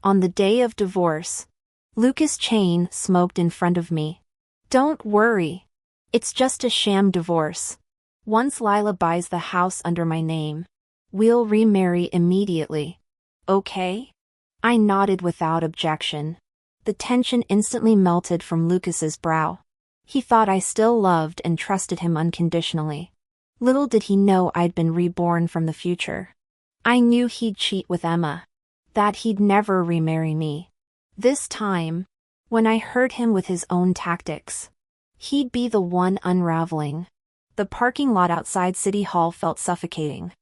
On the day of divorce, Lucas chain smoked in front of me. Don't worry. It's just a sham divorce. Once Lila buys the house under my name, we'll remarry immediately. Okay? I nodded without objection. The tension instantly melted from Lucas's brow. He thought I still loved and trusted him unconditionally. Little did he know I'd been reborn from the future. I knew he'd cheat with Emma. That he'd never remarry me. This time, when I hurt him with his own tactics, he'd be the one unraveling. The parking lot outside City Hall felt suffocating.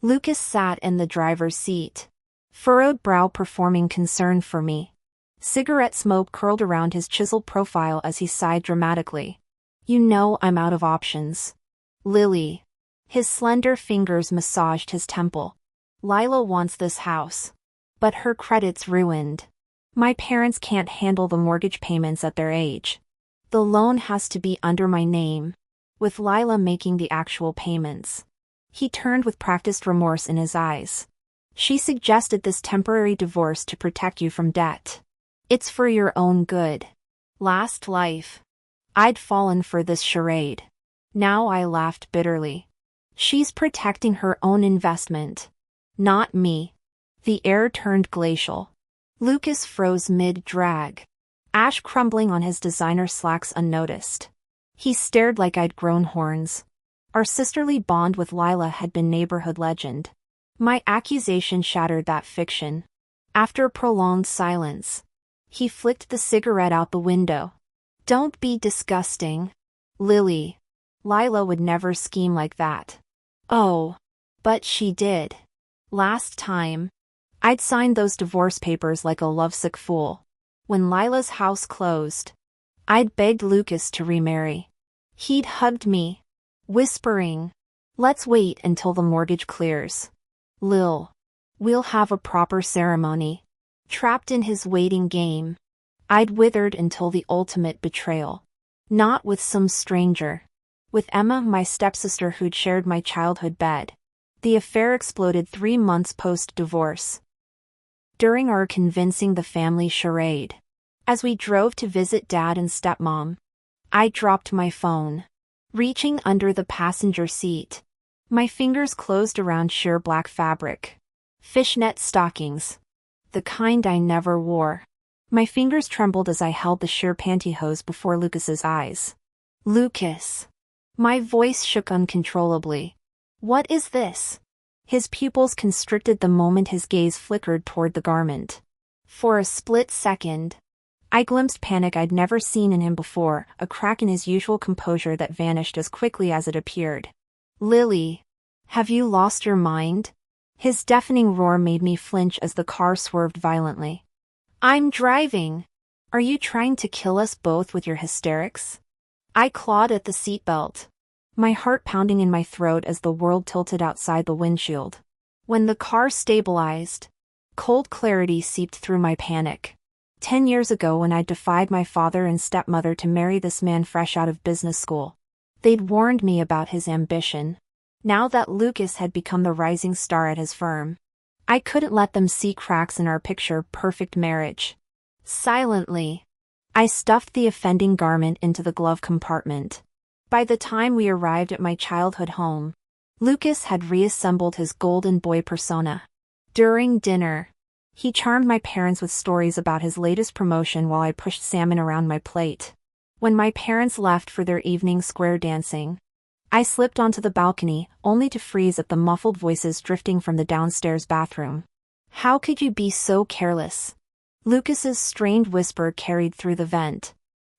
Lucas sat in the driver's seat, furrowed brow performing concern for me. Cigarette smoke curled around his chiseled profile as he sighed dramatically. You know I'm out of options. Lily. His slender fingers massaged his temple. Lila wants this house. But her credit's ruined. My parents can't handle the mortgage payments at their age. The loan has to be under my name, with Lila making the actual payments. He turned with practiced remorse in his eyes. She suggested this temporary divorce to protect you from debt. It's for your own good. Last life, I'd fallen for this charade. Now I laughed bitterly. She's protecting her own investment, not me. The air turned glacial. Lucas froze mid-drag, ash crumbling on his designer slacks unnoticed. He stared like I'd grown horns. Our sisterly bond with Lila had been neighborhood legend. My accusation shattered that fiction. After a prolonged silence, he flicked the cigarette out the window. Don't be disgusting, Lily. Lila would never scheme like that. Oh, but she did. Last time, I'd signed those divorce papers like a lovesick fool. When Lila's house closed, I'd begged Lucas to remarry. He'd hugged me, whispering, let's wait until the mortgage clears. Lil, we'll have a proper ceremony. Trapped in his waiting game, I'd withered until the ultimate betrayal. Not with some stranger. With Emma, my stepsister who'd shared my childhood bed. The affair exploded 3 months post-divorce. During our convincing the family charade, as we drove to visit Dad and stepmom, I dropped my phone. Reaching under the passenger seat, my fingers closed around sheer black fabric. Fishnet stockings. The kind I never wore. My fingers trembled as I held the sheer pantyhose before Lucas's eyes. Lucas. My voice shook uncontrollably. What is this? His pupils constricted the moment his gaze flickered toward the garment. For a split second, I glimpsed panic I'd never seen in him before, a crack in his usual composure that vanished as quickly as it appeared. Lily, have you lost your mind? His deafening roar made me flinch as the car swerved violently. I'm driving. Are you trying to kill us both with your hysterics? I clawed at the seatbelt, my heart pounding in my throat as the world tilted outside the windshield. When the car stabilized, cold clarity seeped through my panic. 10 years ago when I defied my father and stepmother to marry this man fresh out of business school. They'd warned me about his ambition. Now that Lucas had become the rising star at his firm, I couldn't let them see cracks in our picture-perfect marriage. Silently, I stuffed the offending garment into the glove compartment. By the time we arrived at my childhood home, Lucas had reassembled his golden boy persona. During dinner, he charmed my parents with stories about his latest promotion while I pushed salmon around my plate. When my parents left for their evening square dancing, I slipped onto the balcony, only to freeze at the muffled voices drifting from the downstairs bathroom. How could you be so careless? Lucas's strained whisper carried through the vent.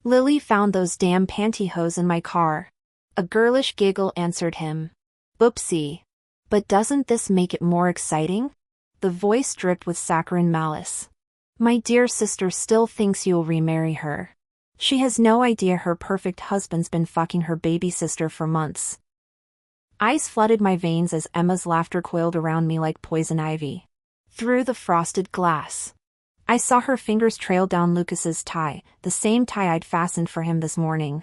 Lily found those damn pantyhose in my car. A girlish giggle answered him. Oopsie. But doesn't this make it more exciting? The voice dripped with saccharine malice. My dear sister still thinks you'll remarry her. She has no idea her perfect husband's been fucking her baby sister for months. Ice flooded my veins as Emma's laughter coiled around me like poison ivy. Through the frosted glass, I saw her fingers trail down Lucas's tie, the same tie I'd fastened for him this morning.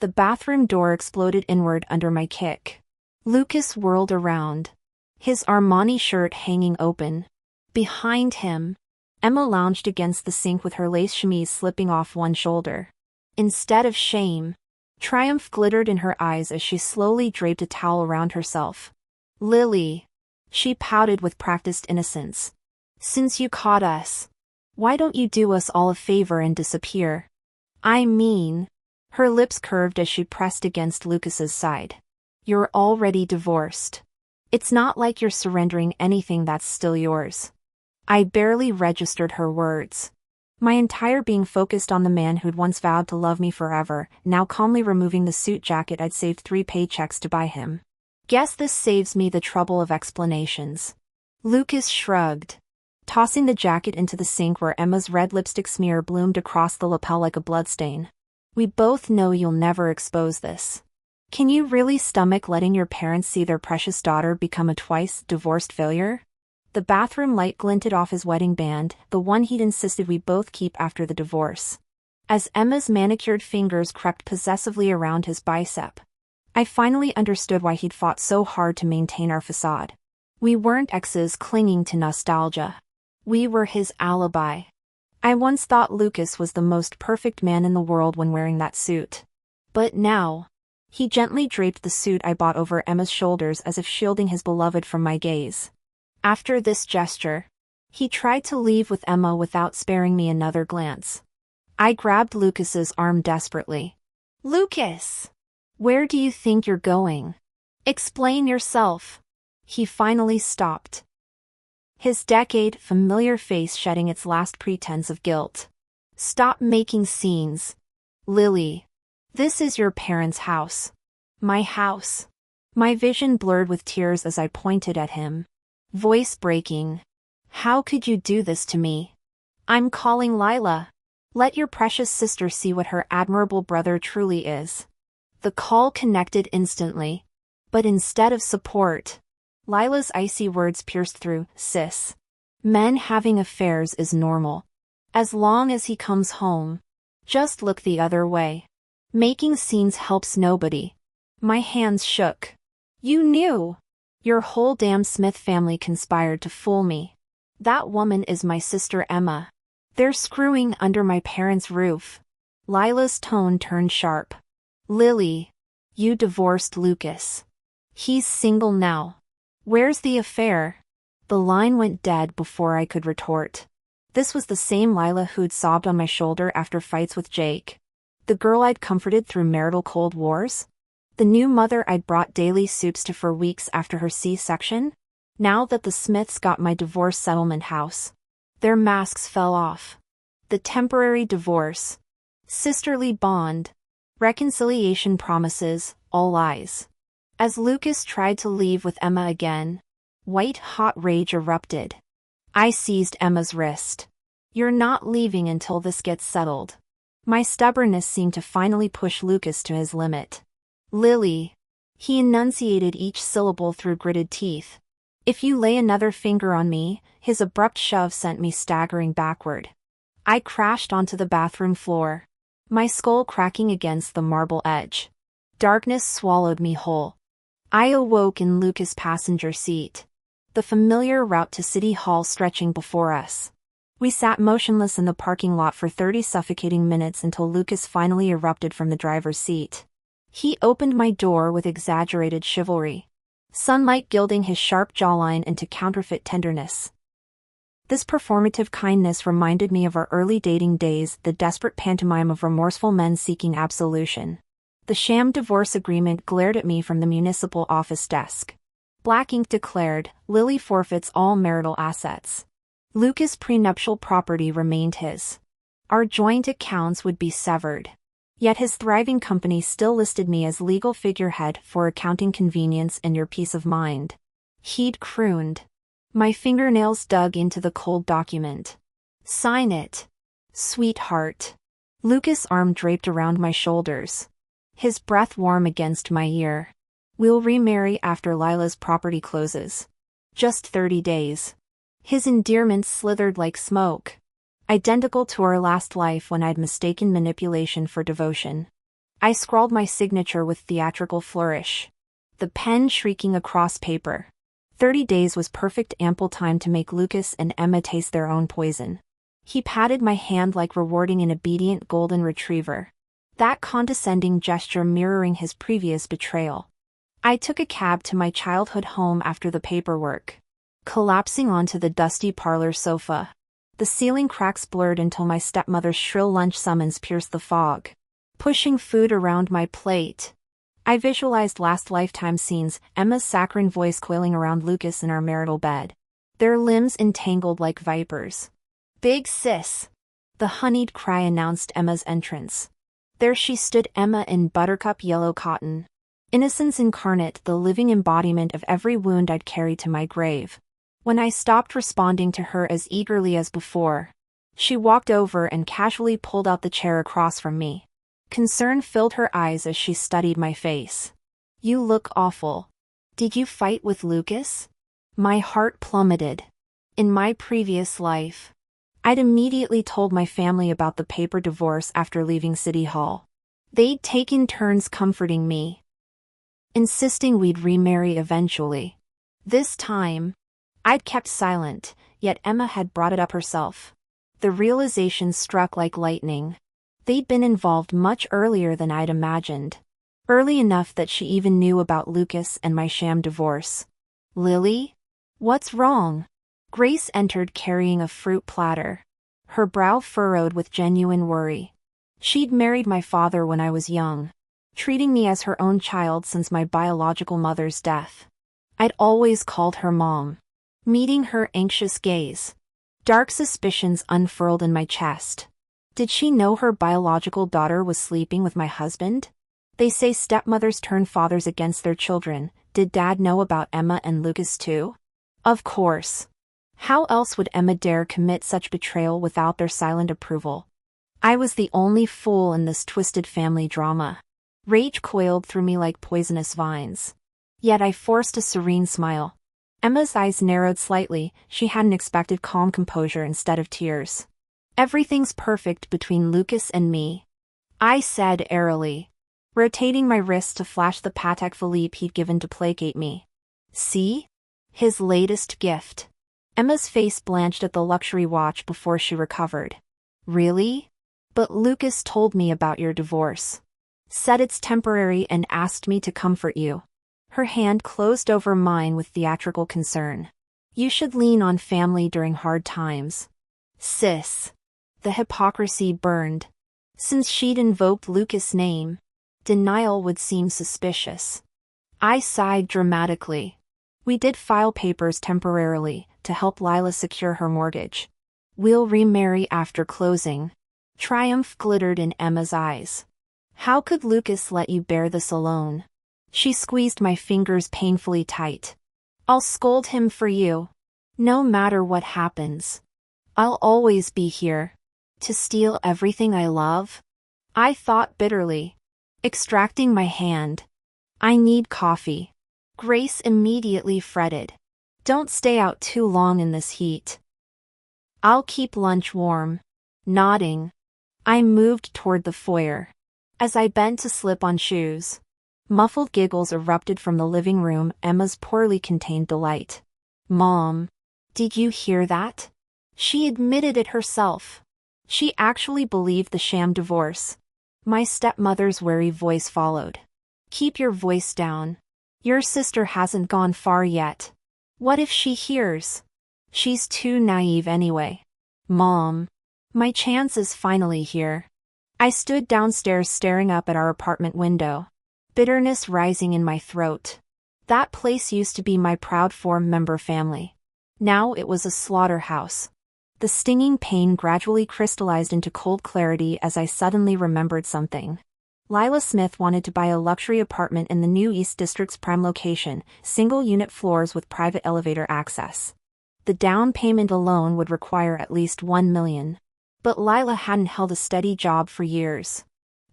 The bathroom door exploded inward under my kick. Lucas whirled around, his Armani shirt hanging open. Behind him, Emma lounged against the sink with her lace chemise slipping off one shoulder. Instead of shame, triumph glittered in her eyes as she slowly draped a towel around herself. "Lily," she pouted with practiced innocence. "Since you caught us, why don't you do us all a favor and disappear?" "I mean," her lips curved as she pressed against Lucas's side. "You're already divorced. It's not like you're surrendering anything that's still yours." I barely registered her words. My entire being focused on the man who'd once vowed to love me forever, now calmly removing the suit jacket I'd saved 3 paychecks to buy him. "Guess this saves me the trouble of explanations." Lucas shrugged, tossing the jacket into the sink where Emma's red lipstick smear bloomed across the lapel like a bloodstain. "We both know you'll never expose this. Can you really stomach letting your parents see their precious daughter become a twice-divorced failure?" The bathroom light glinted off his wedding band, the one he'd insisted we both keep after the divorce. As Emma's manicured fingers crept possessively around his bicep, I finally understood why he'd fought so hard to maintain our facade. We weren't exes clinging to nostalgia. We were his alibi. I once thought Lucas was the most perfect man in the world when wearing that suit. But now, he gently draped the suit I bought over Emma's shoulders as if shielding his beloved from my gaze. After this gesture, he tried to leave with Emma without sparing me another glance. I grabbed Lucas's arm desperately. "Lucas! Where do you think you're going? Explain yourself." He finally stopped, his decade-familiar face shedding its last pretense of guilt. "Stop making scenes, Lily. This is your parents' house. My house." My vision blurred with tears as I pointed at him, voice breaking. "How could you do this to me? I'm calling Lila. Let your precious sister see what her admirable brother truly is." The call connected instantly, but instead of support, Lila's icy words pierced through. "Sis, men having affairs is normal. As long as he comes home, just look the other way. Making scenes helps nobody." My hands shook. "You knew. Your whole damn Smith family conspired to fool me. That woman is my sister Emma. They're screwing under my parents' roof." Lila's tone turned sharp. "Lily, you divorced Lucas. He's single now. Where's the affair?" The line went dead before I could retort. This was the same Lila who'd sobbed on my shoulder after fights with Jake. The girl I'd comforted through marital cold wars? The new mother I'd brought daily soups to for weeks after her C-section? Now that the Smiths got my divorce settlement house, their masks fell off. The temporary divorce, sisterly bond, reconciliation promises, all lies. As Lucas tried to leave with Emma again, white-hot rage erupted. I seized Emma's wrist. "You're not leaving until this gets settled." My stubbornness seemed to finally push Lucas to his limit. "Lily," he enunciated each syllable through gritted teeth. "If you lay another finger on me," his abrupt shove sent me staggering backward. I crashed onto the bathroom floor, my skull cracking against the marble edge. Darkness swallowed me whole. I awoke in Lucas' passenger seat, the familiar route to City Hall stretching before us. We sat motionless in the parking lot for 30 suffocating minutes until Lucas finally erupted from the driver's seat. He opened my door with exaggerated chivalry, sunlight gilding his sharp jawline into counterfeit tenderness. This performative kindness reminded me of our early dating days, the desperate pantomime of remorseful men seeking absolution. The sham divorce agreement glared at me from the municipal office desk. Black ink declared, "Lily forfeits all marital assets." Lucas' prenuptial property remained his. Our joint accounts would be severed. Yet his thriving company still listed me as legal figurehead for accounting convenience and your peace of mind. He'd crooned. My fingernails dug into the cold document. "Sign it, sweetheart." Lucas' arm draped around my shoulders, his breath warm against my ear. "We'll remarry after Lila's property closes. Just 30 days. His endearments slithered like smoke, identical to our last life when I'd mistaken manipulation for devotion. I scrawled my signature with theatrical flourish, the pen shrieking across paper. 30 days was perfect, ample time to make Lucas and Emma taste their own poison. He patted my hand like rewarding an obedient golden retriever, that condescending gesture mirroring his previous betrayal. I took a cab to my childhood home after the paperwork, collapsing onto the dusty parlor sofa. The ceiling cracks blurred until my stepmother's shrill lunch summons pierced the fog, pushing food around my plate. I visualized last lifetime scenes, Emma's saccharine voice coiling around Lucas in our marital bed, their limbs entangled like vipers. "Big sis!" the honeyed cry announced Emma's entrance. There she stood, Emma in buttercup yellow cotton. Innocence incarnate, the living embodiment of every wound I'd carried to my grave. When I stopped responding to her as eagerly as before, she walked over and casually pulled out the chair across from me. Concern filled her eyes as she studied my face. "You look awful. Did you fight with Lucas?" My heart plummeted. In my previous life, I'd immediately told my family about the paper divorce after leaving City Hall. They'd taken turns comforting me, insisting we'd remarry eventually. This time, I'd kept silent, yet Emma had brought it up herself. The realization struck like lightning. They'd been involved much earlier than I'd imagined. Early enough that she even knew about Lucas and my sham divorce. "Lily? What's wrong?" Grace entered carrying a fruit platter, her brow furrowed with genuine worry. She'd married my father when I was young, treating me as her own child since my biological mother's death. I'd always called her Mom. Meeting her anxious gaze, dark suspicions unfurled in my chest. Did she know her biological daughter was sleeping with my husband? They say stepmothers turn fathers against their children. Did Dad know about Emma and Lucas too? Of course. How else would Emma dare commit such betrayal without their silent approval? I was the only fool in this twisted family drama. Rage coiled through me like poisonous vines. Yet I forced a serene smile. Emma's eyes narrowed slightly, she had an expected calm composure instead of tears. "Everything's perfect between Lucas and me," I said airily, rotating my wrist to flash the Patek Philippe he'd given to placate me. "See? His latest gift." Emma's face blanched at the luxury watch before she recovered. "Really? But Lucas told me about your divorce. Said it's temporary and asked me to comfort you." Her hand closed over mine with theatrical concern. "You should lean on family during hard times." "Sis." The hypocrisy burned. Since she'd invoked Lucas' name, denial would seem suspicious. I sighed dramatically. "We did file papers temporarily, to help Lila secure her mortgage. We'll remarry after closing." Triumph glittered in Emma's eyes. "How could Lucas let you bear this alone?" She squeezed my fingers painfully tight. "I'll scold him for you. No matter what happens. I'll always be here. To steal everything I love?" I thought bitterly, extracting my hand. "I need coffee." Grace immediately fretted. "Don't stay out too long in this heat." "I'll keep lunch warm." Nodding, I moved toward the foyer. As I bent to slip on shoes, muffled giggles erupted from the living room, Emma's poorly contained delight. "Mom, did you hear that?" She admitted it herself. She actually believed the sham divorce. My stepmother's wary voice followed. "Keep your voice down. Your sister hasn't gone far yet. What if she hears? She's too naive anyway." "Mom, my chance is finally here." I stood downstairs staring up at our apartment window, bitterness rising in my throat. That place used to be my proud four-member family. Now it was a slaughterhouse. The stinging pain gradually crystallized into cold clarity as I suddenly remembered something. Lila Smith wanted to buy a luxury apartment in the new East District's prime location, single-unit floors with private elevator access. The down payment alone would require at least $1 million. But Lila hadn't held a steady job for years,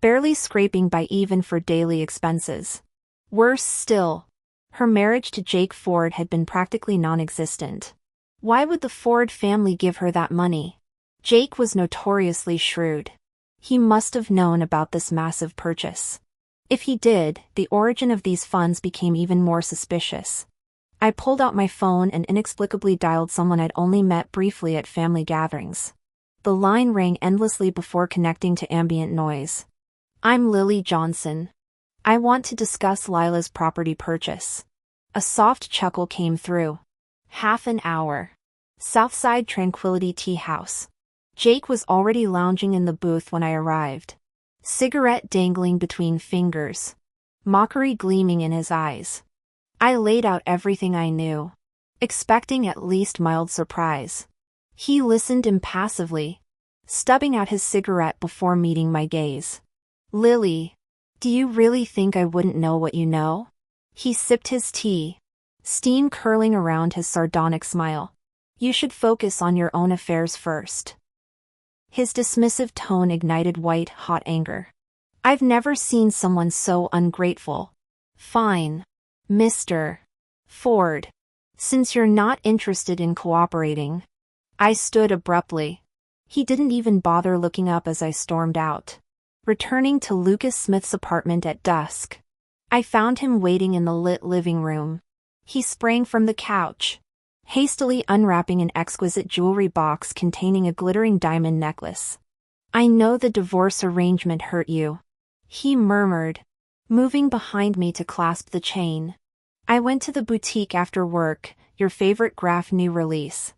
barely scraping by even for daily expenses. Worse still, her marriage to Jake Ford had been practically non-existent. Why would the Ford family give her that money? Jake was notoriously shrewd. He must have known about this massive purchase. If he did, the origin of these funds became even more suspicious. I pulled out my phone and inexplicably dialed someone I'd only met briefly at family gatherings. The line rang endlessly before connecting to ambient noise. I'm Lily Johnson. I want to discuss Lila's property purchase. A soft chuckle came through. Half an hour. Southside Tranquility Tea House. Jake was already lounging in the booth when I arrived. Cigarette dangling between fingers. Mockery gleaming in his eyes. I laid out everything I knew, expecting at least mild surprise. He listened impassively, stubbing out his cigarette before meeting my gaze. Lily, do you really think I wouldn't know what you know? He sipped his tea, steam curling around his sardonic smile. You should focus on your own affairs first. His dismissive tone ignited white-hot anger. I've never seen someone so ungrateful. Fine, Mr. Ford. Since you're not interested in cooperating. I stood abruptly. He didn't even bother looking up as I stormed out. Returning to Lucas Smith's apartment at dusk, I found him waiting in the lit living room. He sprang from the couch, hastily unwrapping an exquisite jewelry box containing a glittering diamond necklace. I know the divorce arrangement hurt you, he murmured, moving behind me to clasp the chain. I went to the boutique after work, your favorite Graf new release.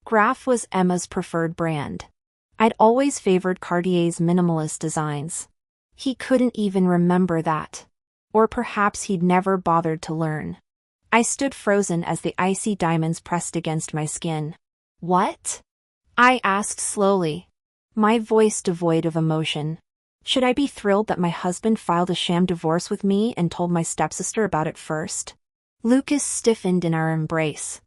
Graf was Emma's preferred brand. I'd always favored Cartier's minimalist designs. He couldn't even remember that. Or perhaps he'd never bothered to learn. I stood frozen as the icy diamonds pressed against my skin. What? I asked slowly, my voice devoid of emotion. Should I be thrilled that my husband filed a sham divorce with me and told my stepsister about it first? Lucas stiffened in our embrace,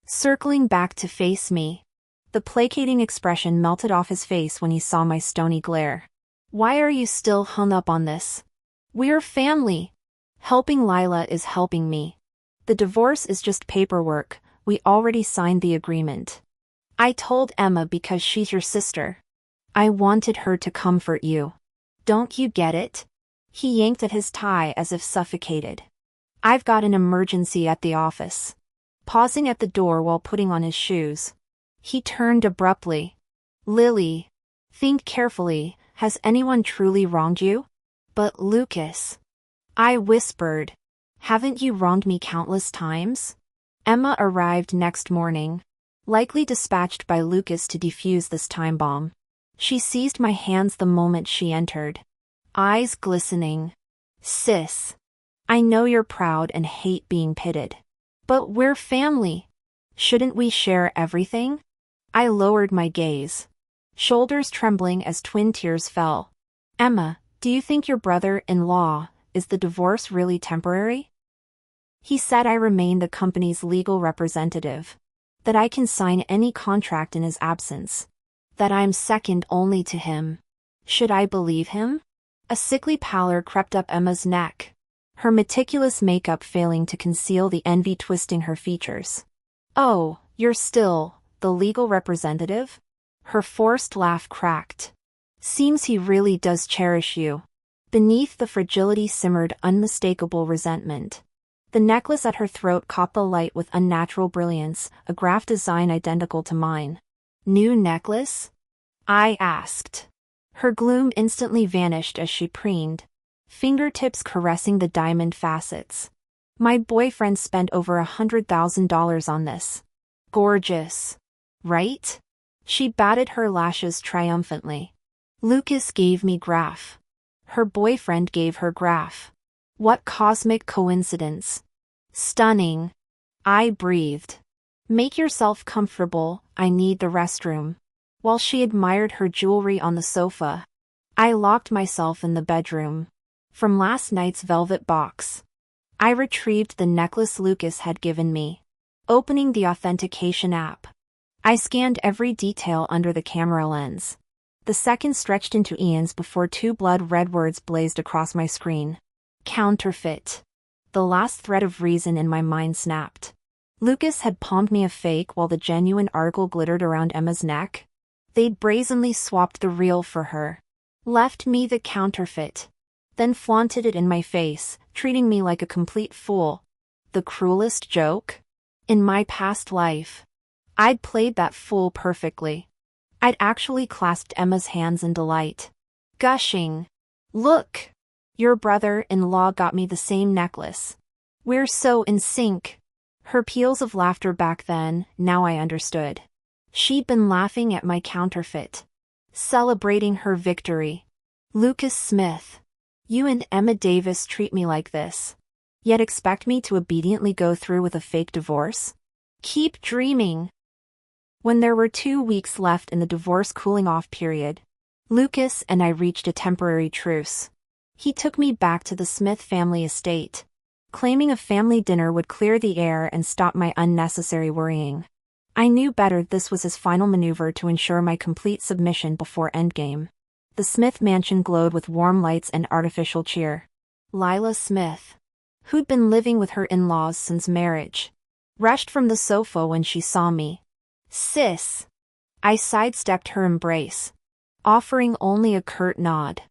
circling back to face me. The placating expression melted off his face when he saw my stony glare. Why are you still hung up on this? We're family. Helping Lila is helping me. The divorce is just paperwork, we already signed the agreement. I told Emma because she's your sister. I wanted her to comfort you. Don't you get it? He yanked at his tie as if suffocated. I've got an emergency at the office. Pausing at the door while putting on his shoes, he turned abruptly. Lily, think carefully, has anyone truly wronged you? But Lucas, I whispered, haven't you wronged me countless times? Emma arrived next morning, likely dispatched by Lucas to defuse this time bomb. She seized my hands the moment she entered, eyes glistening. Sis, I know you're proud and hate being pitted. But we're family. Shouldn't we share everything? I lowered my gaze, shoulders trembling as twin tears fell. Emma, do you think your brother-in-law, is the divorce really temporary? He said I remain the company's legal representative, that I can sign any contract in his absence, that I'm second only to him. Should I believe him? A sickly pallor crept up Emma's neck, her meticulous makeup failing to conceal the envy twisting her features. Oh, you're still the legal representative? Her forced laugh cracked. Seems he really does cherish you. Beneath the fragility simmered unmistakable resentment. The necklace at her throat caught the light with unnatural brilliance, a Graf design identical to mine. New necklace? I asked. Her gloom instantly vanished as she preened, fingertips caressing the diamond facets. My boyfriend spent over $100,000 on this. Gorgeous. Right? She batted her lashes triumphantly. Lucas gave me Graf. Her boyfriend gave her Graf. What cosmic coincidence. Stunning. I breathed. Make yourself comfortable, I need the restroom. While she admired her jewelry on the sofa, I locked myself in the bedroom. From last night's velvet box, I retrieved the necklace Lucas had given me. Opening the authentication app, I scanned every detail under the camera lens. The seconds stretched into eons before two blood-red words blazed across my screen. Counterfeit. The last thread of reason in my mind snapped. Lucas had palmed me a fake while the genuine article glittered around Emma's neck. They'd brazenly swapped the real for her. Left me the counterfeit. Then flaunted it in my face, treating me like a complete fool. The cruelest joke? In my past life, I'd played that fool perfectly. I'd actually clasped Emma's hands in delight, gushing. Look! Your brother-in-law got me the same necklace. We're so in sync. Her peals of laughter back then, now I understood. She'd been laughing at my counterfeit. Celebrating her victory. Lucas Smith. You and Emma Davis treat me like this. Yet expect me to obediently go through with a fake divorce? Keep dreaming. When there were 2 weeks left in the divorce cooling-off period, Lucas and I reached a temporary truce. He took me back to the Smith family estate, claiming a family dinner would clear the air and stop my unnecessary worrying. I knew better. This was his final maneuver to ensure my complete submission before endgame. The Smith mansion glowed with warm lights and artificial cheer. Lila Smith, who'd been living with her in-laws since marriage, rushed from the sofa when she saw me. Sis! I sidestepped her embrace, offering only a curt nod.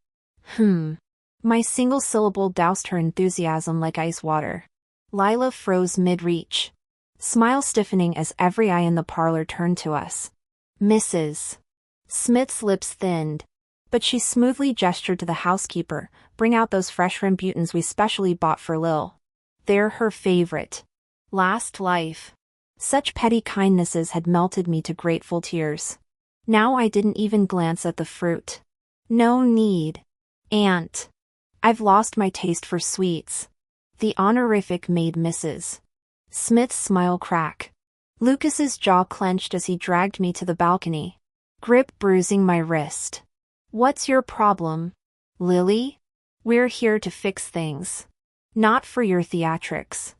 My single syllable doused her enthusiasm like ice water. Lila froze mid-reach, smile stiffening as every eye in the parlor turned to us. Mrs. Smith's lips thinned, but she smoothly gestured to the housekeeper, bring out those fresh rambutans we specially bought for Lil. They're her favorite. Last life. Such petty kindnesses had melted me to grateful tears. Now I didn't even glance at the fruit. No need. Aunt. I've lost my taste for sweets. The honorific made Mrs. Smith's smile crack. Lucas's jaw clenched as he dragged me to the balcony, grip bruising my wrist. What's your problem, Lily? We're here to fix things. Not for your theatrics.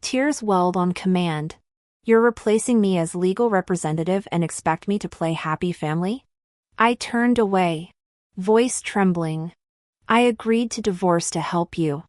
Tears welled on command. You're replacing me as legal representative and expect me to play happy family? I turned away, voice trembling. I agreed to divorce to help you.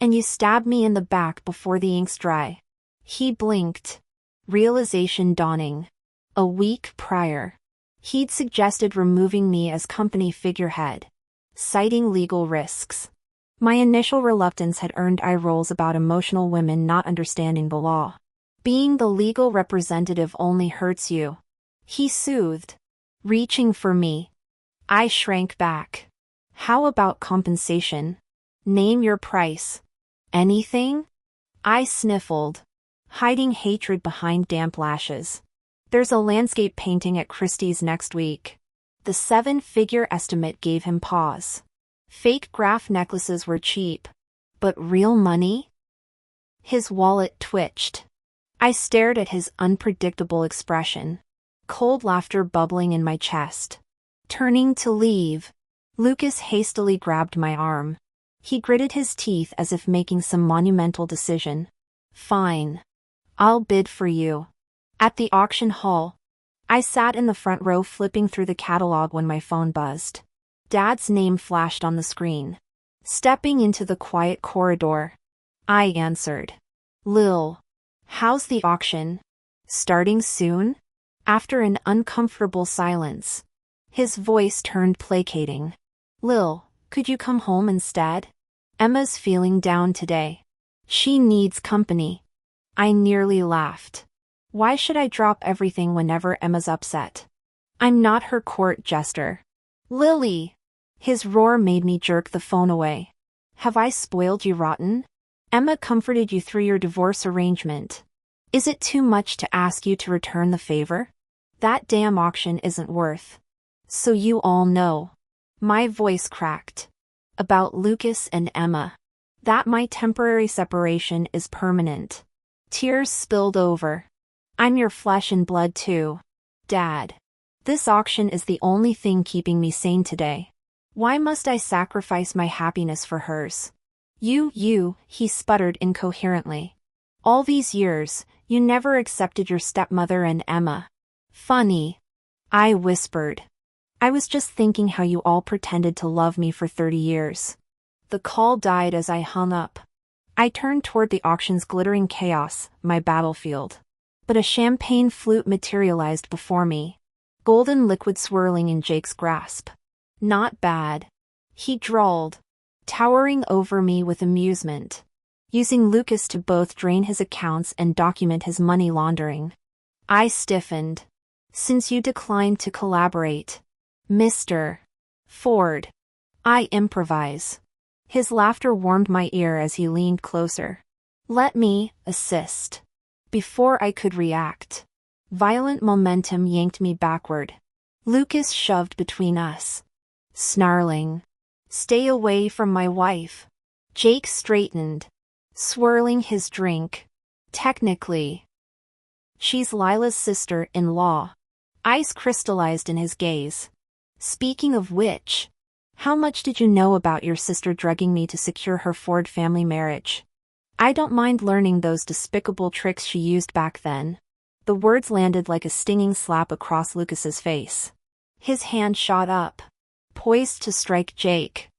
And you stabbed me in the back before the ink's dry. He blinked. Realization dawning. A week prior, he'd suggested removing me as company figurehead, citing legal risks. My initial reluctance had earned eye rolls about emotional women not understanding the law. Being the legal representative only hurts you, he soothed, reaching for me. I shrank back. How about compensation? Name your price. Anything? I sniffled, hiding hatred behind damp lashes. There's a landscape painting at Christie's next week. The 7-figure estimate gave him pause. Fake graph necklaces were cheap. But real money? His wallet twitched. I stared at his unpredictable expression, cold laughter bubbling in my chest. Turning to leave, Lucas hastily grabbed my arm. He gritted his teeth as if making some monumental decision. Fine. I'll bid for you. At the auction hall, I sat in the front row flipping through the catalog when my phone buzzed. Dad's name flashed on the screen. Stepping into the quiet corridor, I answered. Lil. How's the auction? Starting soon? After an uncomfortable silence, his voice turned placating. Lil, could you come home instead? Emma's feeling down today. She needs company. I nearly laughed. Why should I drop everything whenever Emma's upset? I'm not her court jester. Lily! His roar made me jerk the phone away. Have I spoiled you rotten? Emma comforted you through your divorce arrangement. Is it too much to ask you to return the favor? That damn auction isn't worth. So you all know. My voice cracked. About Lucas and Emma. That my temporary separation is permanent. Tears spilled over. I'm your flesh and blood too. Dad. This auction is the only thing keeping me sane today. Why must I sacrifice my happiness for hers? He sputtered incoherently. All these years, you never accepted your stepmother and Emma. Funny. I whispered. I was just thinking how you all pretended to love me for 30 years. The call died as I hung up. I turned toward the auction's glittering chaos, my battlefield. But a champagne flute materialized before me. Golden liquid swirling in Jake's grasp. Not bad. He drawled, towering over me with amusement. Using Lucas to both drain his accounts and document his money laundering. I stiffened. Since you declined to collaborate, Mr. Ford, I improvise. His laughter warmed my ear as he leaned closer. Let me assist. Before I could react, violent momentum yanked me backward. Lucas shoved between us, snarling, "Stay away from my wife." Jake straightened, swirling his drink. Technically, she's Lila's sister-in-law. Ice crystallized in his gaze. Speaking of which, how much did you know about your sister drugging me to secure her Ford family marriage? I don't mind learning those despicable tricks she used back then. The words landed like a stinging slap across Lucas's face. His hand shot up, poised to strike Jake.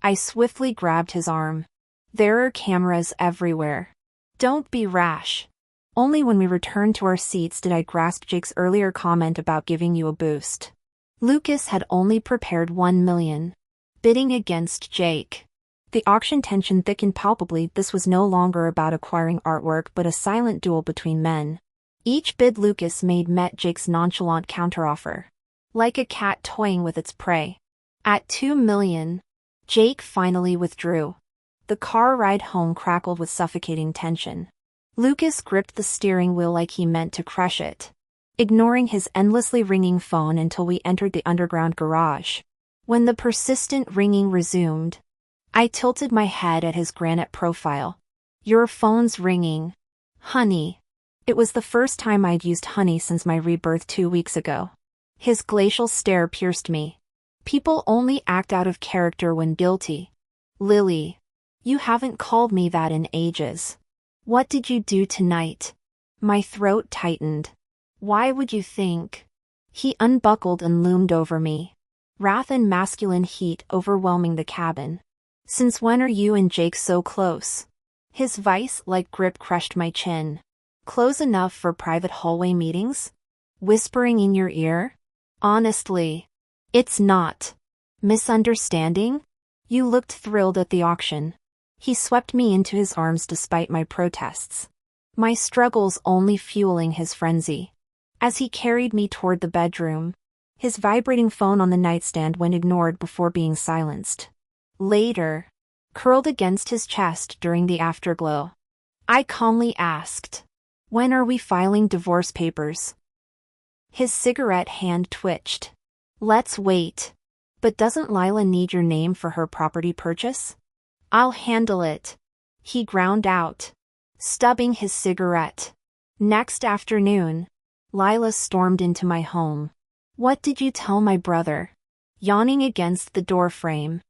I swiftly grabbed his arm. There are cameras everywhere. Don't be rash. Only when we returned to our seats did I grasp Jake's earlier comment about giving you a boost. Lucas had only prepared 1 million, bidding against Jake. The auction tension thickened palpably. This was no longer about acquiring artwork but a silent duel between men. Each bid Lucas made met Jake's nonchalant counteroffer, like a cat toying with its prey. At 2 million, Jake finally withdrew. The car ride home crackled with suffocating tension. Lucas gripped the steering wheel like he meant to crush it, ignoring his endlessly ringing phone until we entered the underground garage. When the persistent ringing resumed, I tilted my head at his granite profile. Your phone's ringing. Honey. It was the first time I'd used honey since my rebirth 2 weeks ago. His glacial stare pierced me. People only act out of character when guilty. Lily. You haven't called me that in ages. What did you do tonight? My throat tightened. Why would you think? He unbuckled and loomed over me, wrath and masculine heat overwhelming the cabin. Since when are you and Jake so close? His vice-like grip crushed my chin. Close enough for private hallway meetings? Whispering in your ear? Honestly, it's not. Misunderstanding? You looked thrilled at the auction. He swept me into his arms despite my protests, my struggles only fueling his frenzy. As he carried me toward the bedroom, his vibrating phone on the nightstand went ignored before being silenced. Later, curled against his chest during the afterglow, I calmly asked, "When are we filing divorce papers?" His cigarette hand twitched. Let's wait. But doesn't Lila need your name for her property purchase? I'll handle it. He ground out, stubbing his cigarette. Next afternoon, Lila stormed into my home. What did you tell my brother? Yawning against the doorframe,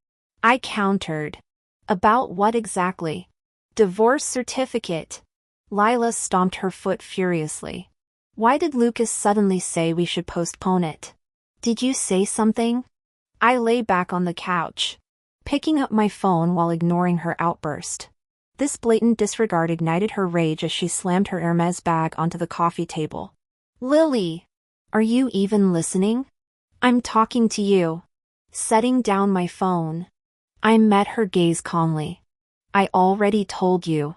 I countered. About what exactly? Divorce certificate. Lila stomped her foot furiously. Why did Lucas suddenly say we should postpone it? Did you say something? I lay back on the couch, picking up my phone while ignoring her outburst. This blatant disregard ignited her rage as she slammed her Hermes bag onto the coffee table. Lily, are you even listening? I'm talking to you. Setting down my phone, I met her gaze calmly. I already told you.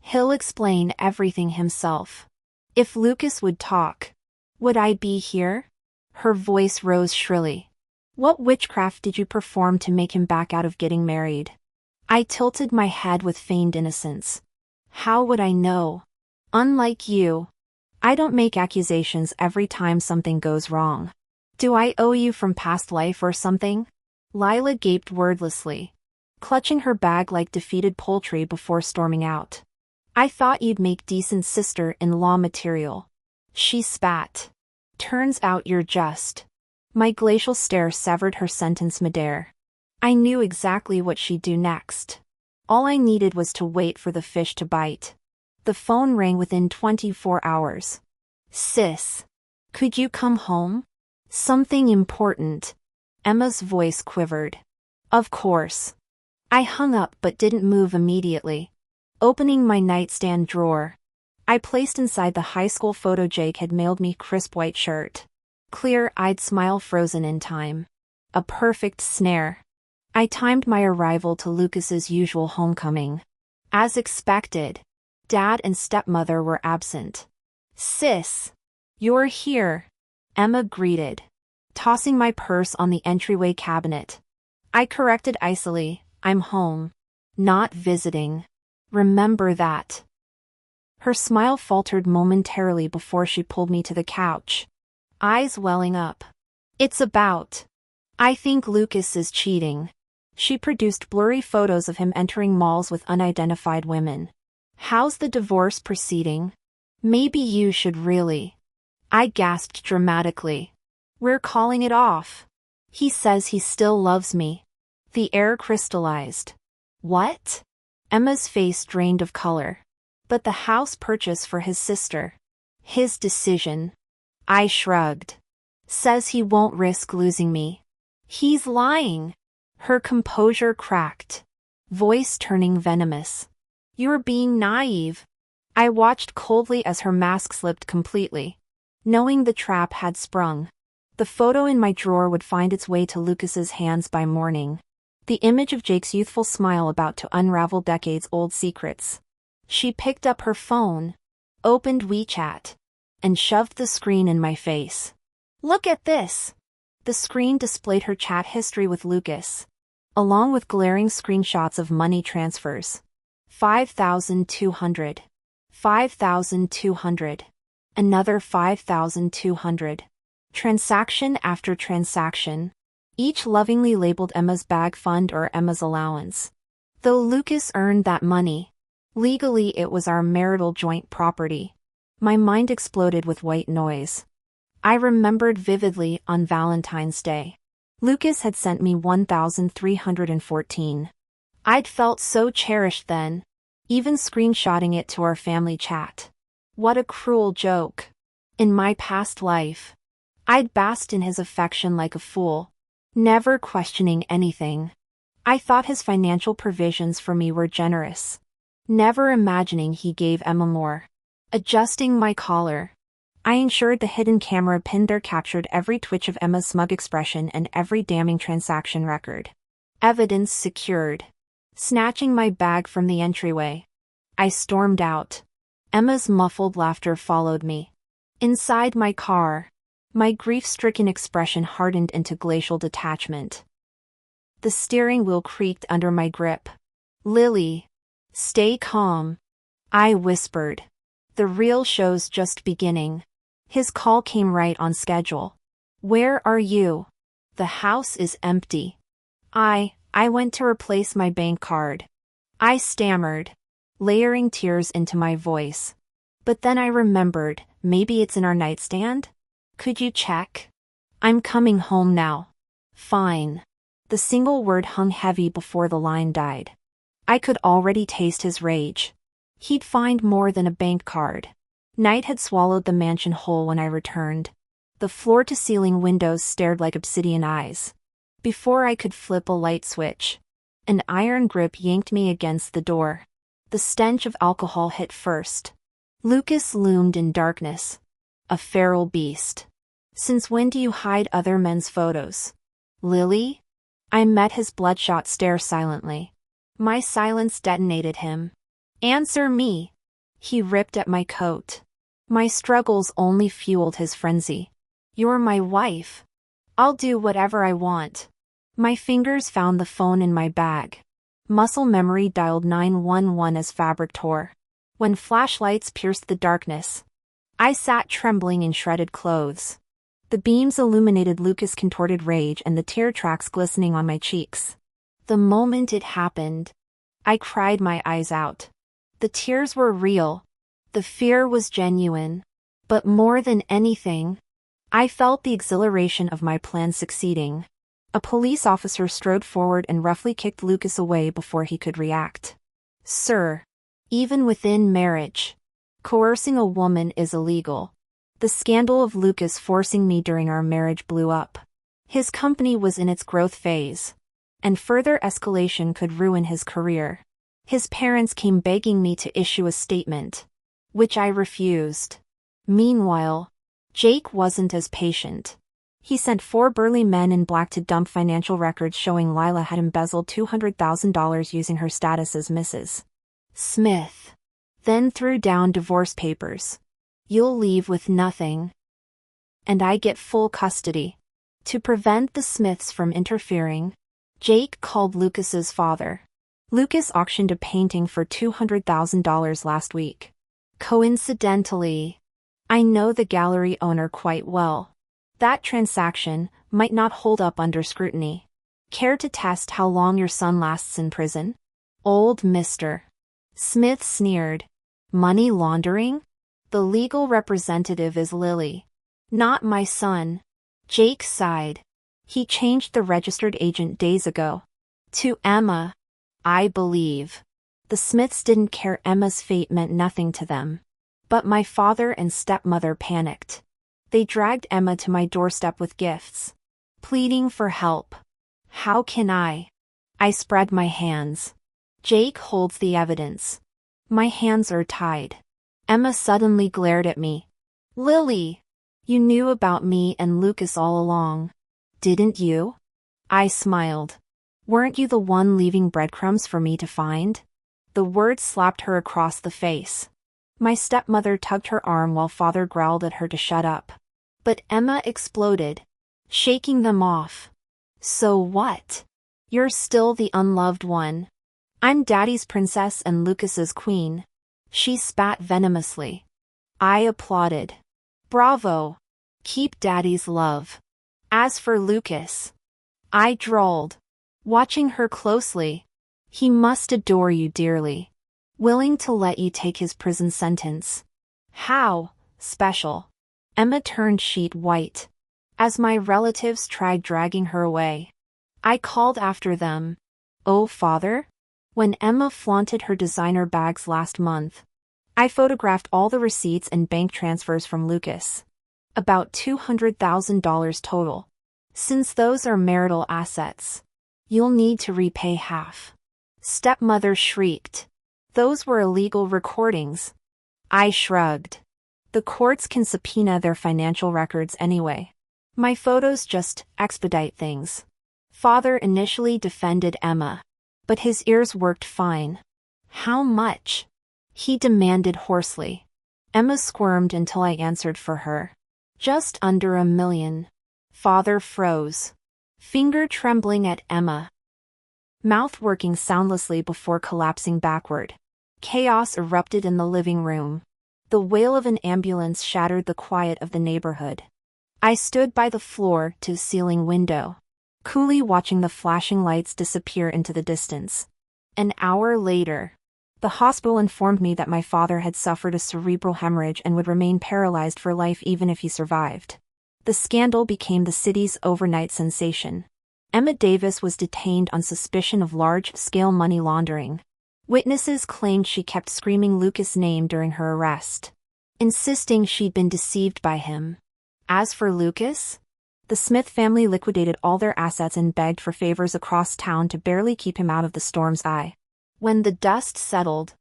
He'll explain everything himself. If Lucas would talk, would I be here? Her voice rose shrilly. What witchcraft did you perform to make him back out of getting married? I tilted my head with feigned innocence. How would I know? Unlike you, I don't make accusations every time something goes wrong. Do I owe you from past life or something? Lila gaped wordlessly, clutching her bag like defeated poultry before storming out. I thought you'd make decent sister-in-law material. She spat. Turns out you're just. My glacial stare severed her sentence midair. I knew exactly what she'd do next. All I needed was to wait for the fish to bite. The phone rang within 24 hours. Sis, could you come home? Something important. Emma's voice quivered. Of course. I hung up but didn't move immediately. Opening my nightstand drawer, I placed inside the high school photo Jake had mailed me crisp white shirt. Clear-eyed smile frozen in time. A perfect snare. I timed my arrival to Lucas's usual homecoming. As expected, Dad and stepmother were absent. Sis, you're here. Emma greeted, tossing my purse on the entryway cabinet. I corrected icily, I'm home. Not visiting. Remember that. Her smile faltered momentarily before she pulled me to the couch, eyes welling up. It's about. I think Lucas is cheating. She produced blurry photos of him entering malls with unidentified women. How's the divorce proceeding? Maybe you should really. I gasped dramatically. We're calling it off. He says he still loves me. The air crystallized. What? Emma's face drained of color. But the house purchase for his sister. His decision. I shrugged. Says he won't risk losing me. He's lying. Her composure cracked, voice turning venomous. You're being naive. I watched coldly as her mask slipped completely, knowing the trap had sprung. The photo in my drawer would find its way to Lucas's hands by morning. The image of Jake's youthful smile about to unravel decades-old secrets. She picked up her phone, opened WeChat, and shoved the screen in my face. Look at this. The screen displayed her chat history with Lucas, along with glaring screenshots of money transfers. 5,200. 5,200. Another 5,200. Transaction after transaction, each lovingly labeled Emma's bag fund or Emma's allowance. Though Lucas earned that money, legally it was our marital joint property. My mind exploded with white noise. I remembered vividly on Valentine's Day. Lucas had sent me 1,314. I'd felt so cherished then, even screenshotting it to our family chat. What a cruel joke. In my past life, I'd basked in his affection like a fool, never questioning anything. I thought his financial provisions for me were generous, never imagining he gave Emma more. Adjusting my collar, I ensured the hidden camera pinned there captured every twitch of Emma's smug expression and every damning transaction record. Evidence secured. Snatching my bag from the entryway, I stormed out. Emma's muffled laughter followed me. Inside my car, my grief-stricken expression hardened into glacial detachment. The steering wheel creaked under my grip. Lily, stay calm. I whispered. The real show's just beginning. His call came right on schedule. Where are you? The house is empty. I went to replace my bank card. I stammered, layering tears into my voice. But then I remembered, maybe it's in our nightstand? Could you check? I'm coming home now. Fine. The single word hung heavy before the line died. I could already taste his rage. He'd find more than a bank card. Night had swallowed the mansion whole when I returned. The floor-to-ceiling windows stared like obsidian eyes. Before I could flip a light switch, an iron grip yanked me against the door. The stench of alcohol hit first. Lucas loomed in darkness. A feral beast. Since when do you hide other men's photos? Lily? I met his bloodshot stare silently. My silence detonated him. Answer me. He ripped at my coat. My struggles only fueled his frenzy. You're my wife. I'll do whatever I want. My fingers found the phone in my bag. Muscle memory dialed 911 as fabric tore. When flashlights pierced the darkness, I sat trembling in shredded clothes. The beams illuminated Lucas' contorted rage and the tear tracks glistening on my cheeks. The moment it happened, I cried my eyes out. The tears were real. The fear was genuine. But more than anything, I felt the exhilaration of my plan succeeding. A police officer strode forward and roughly kicked Lucas away before he could react. Sir, even within marriage, coercing a woman is illegal. The scandal of Lucas forcing me during our marriage blew up. His company was in its growth phase, and further escalation could ruin his career. His parents came begging me to issue a statement, which I refused. Meanwhile, Jake wasn't as patient. He sent 4 burly men in black to dump financial records showing Lila had embezzled $200,000 using her status as Mrs. Smith. Then threw down divorce papers. You'll leave with nothing. and I get full custody. To prevent the Smiths from interfering, Jake called Lucas's father. Lucas auctioned a painting for $200,000 last week. Coincidentally, I know the gallery owner quite well. That transaction might not hold up under scrutiny. Care to test how long your son lasts in prison? Old Mr. Smith sneered. Money laundering? The legal representative is Lily. Not my son. Jake sighed. He changed the registered agent days ago. To Emma. I believe. The Smiths didn't care. Emma's fate meant nothing to them. But my father and stepmother panicked. They dragged Emma to my doorstep with gifts, pleading for help. How can I? I spread my hands. Jake holds the evidence. My hands are tied. Emma suddenly glared at me. Lily, you knew about me and Lucas all along, didn't you? I smiled. Weren't you the one leaving breadcrumbs for me to find? The words slapped her across the face. My stepmother tugged her arm while father growled at her to shut up. But Emma exploded, shaking them off. So what? You're still the unloved one. I'm Daddy's princess and Lucas's queen. She spat venomously. I applauded. Bravo. Keep Daddy's love. As for Lucas, I drawled, watching her closely. He must adore you dearly. Willing to let you take his prison sentence. How special. Emma turned sheet white. As my relatives tried dragging her away, I called after them. Oh, father? When Emma flaunted her designer bags last month, I photographed all the receipts and bank transfers from Lucas. About $200,000 total. Since those are marital assets, you'll need to repay half. Stepmother shrieked. Those were illegal recordings. I shrugged. The courts can subpoena their financial records anyway. My photos just expedite things. Father initially defended Emma, but his ears worked fine. How much? He demanded hoarsely. Emma squirmed until I answered for her. Just under $1 million. Father froze, finger trembling at Emma, mouth working soundlessly before collapsing backward. Chaos erupted in the living room. The wail of an ambulance shattered the quiet of the neighborhood. I stood by the floor-to-ceiling window, coolly watching the flashing lights disappear into the distance. An hour later, the hospital informed me that my father had suffered a cerebral hemorrhage and would remain paralyzed for life even if he survived. The scandal became the city's overnight sensation. Emma Davis was detained on suspicion of large-scale money laundering. Witnesses claimed she kept screaming Lucas' name during her arrest, insisting she'd been deceived by him. As for Lucas, the Smith family liquidated all their assets and begged for favors across town to barely keep him out of the storm's eye. When the dust settled,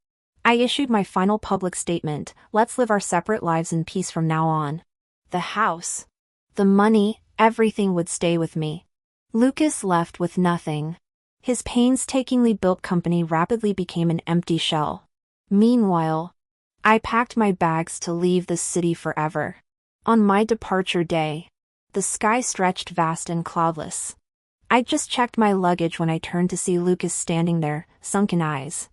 I issued my final public statement: let's live our separate lives in peace from now on. The house, the money, everything would stay with me. Lucas left with nothing. His painstakingly built company rapidly became an empty shell. Meanwhile, I packed my bags to leave the city forever. On my departure day, the sky stretched vast and cloudless. I'd just checked my luggage when I turned to see Lucas standing there, sunken eyes,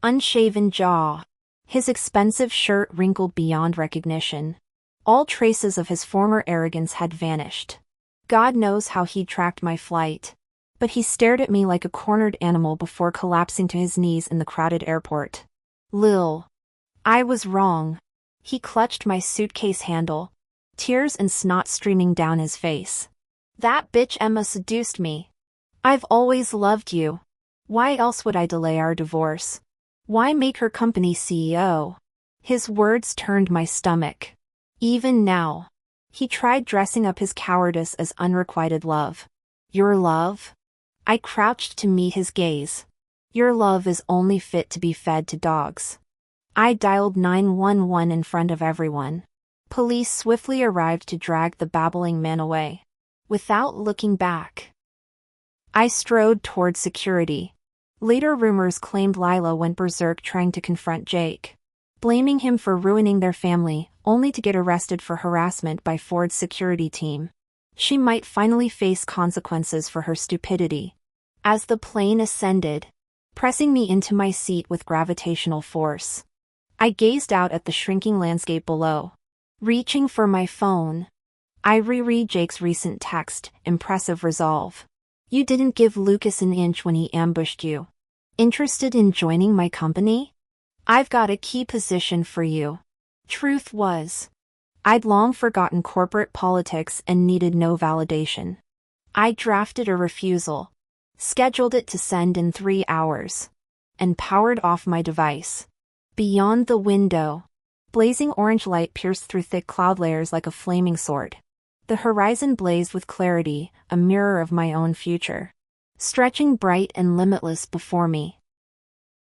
unshaven jaw, his expensive shirt wrinkled beyond recognition. All traces of his former arrogance had vanished. God knows how he'd tracked my flight, but he stared at me like a cornered animal before collapsing to his knees in the crowded airport. Lil. I was wrong. He clutched my suitcase handle, tears and snot streaming down his face. That bitch Emma seduced me. I've always loved you. Why else would I delay our divorce? Why make her company CEO? His words turned my stomach. Even now, he tried dressing up his cowardice as unrequited love. Your love? I crouched to meet his gaze. Your love is only fit to be fed to dogs. I dialed 911 in front of everyone. Police swiftly arrived to drag the babbling man away. Without looking back, I strode toward security. Later rumors claimed Lila went berserk trying to confront Jake. blaming him for ruining their family, only to get arrested for harassment by Ford's security team. She might finally face consequences for her stupidity. As the plane ascended, pressing me into my seat with gravitational force, I gazed out at the shrinking landscape below. Reaching for my phone, I reread Jake's recent text, impressive resolve. You didn't give Lucas an inch when he ambushed you. Interested in joining my company? I've got a key position for you. Truth was, I'd long forgotten corporate politics and needed no validation. I drafted a refusal, scheduled it to send in 3 hours, and powered off my device. Beyond the window, blazing orange light pierced through thick cloud layers like a flaming sword. The horizon blazed with clarity, a mirror of my own future, stretching bright and limitless before me.